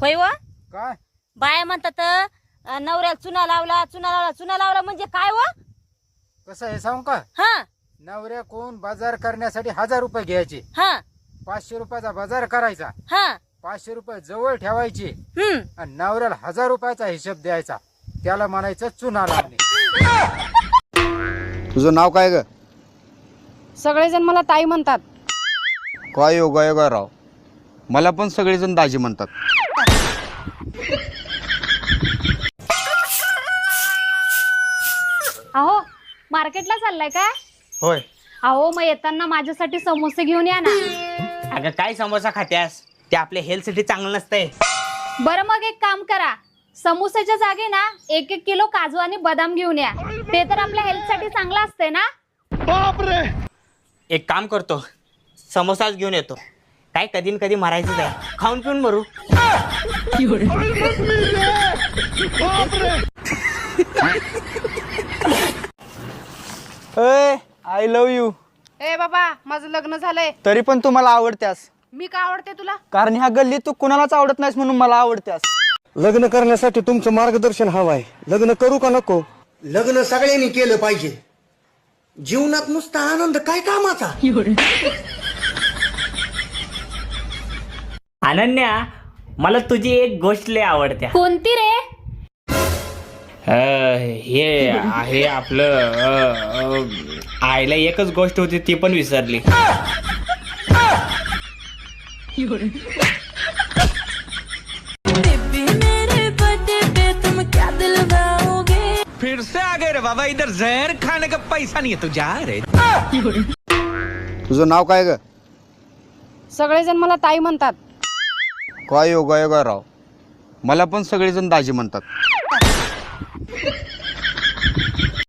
होय व काय बाया म्हणतात नवऱ्याला चुना लावला चुना लावला चुना लावला म्हणजे काय व? कसं आहे सांगू का? हा नवऱ्या कोण बाजार करण्यासाठी 1000 रुपये घ्यायचे, हा 500 रुपयाचा बाजार करायचा, हा 500 रुपये जवळ ठेवायचे हम्म आणि नवऱ्याला 1000 रुपयाचा हिशोब द्यायचा. त्याला म्हणायचं चुना लावणे. तुझं नाव काय ग? सगळेजण मला ताई म्हणतात. काय योगा राव, मला पण सगळेजण दाजी म्हणतात. अहो मार्केटला चाललाय काय? होय. अहो मग येताना माझ्यासाठी समोसे घेऊन या ना. अगं काय समोसा खात्यास, ते आपल्या हेल्थसाठी चांगलं नसतंय. बरं मग एक काम करा, समोसेच्या जागी ना 1-1 किलो काजू आणि बदाम घेऊन या. ते तर आपल्या हेल्थसाठी चांगलं असतंय ना. एक काम करतो, समोसाच घेऊन येतो. काय कधी न कधी मारायचंच आहे, खाऊन पिऊन मरू. I love you. ए बाबा माझं लग्न झालंय. तरी पण तू मला आवडत्यास, मी का आवडते तुला? कारण ह्या गल्लीत तू कुणालाच आवडत नाहीस म्हणून मला आवडत्यास. लग्न करण्यासाठी तुमचं मार्गदर्शन हवं आहे. लग्न करू का नको? लग्न सगळ्यांनी केलं पाहिजे. जीवनात नुसता आनंद काय कामाचा. अनन्या, मला तुझी एक गोष्ट लय आवडत्या. कोणती रे? हे आहे आपलं आईला एकच गोष्ट होती ती पण विसरली. फिर से आ गए रे बाबा, इधर जहर खाने का पैसा नहीं है, तू जा रे. तुझं नाव काय ग? सगळेजण मला ताई म्हणतात. काय योगा राव, मला पण सगळेजण दाजी म्हणतात.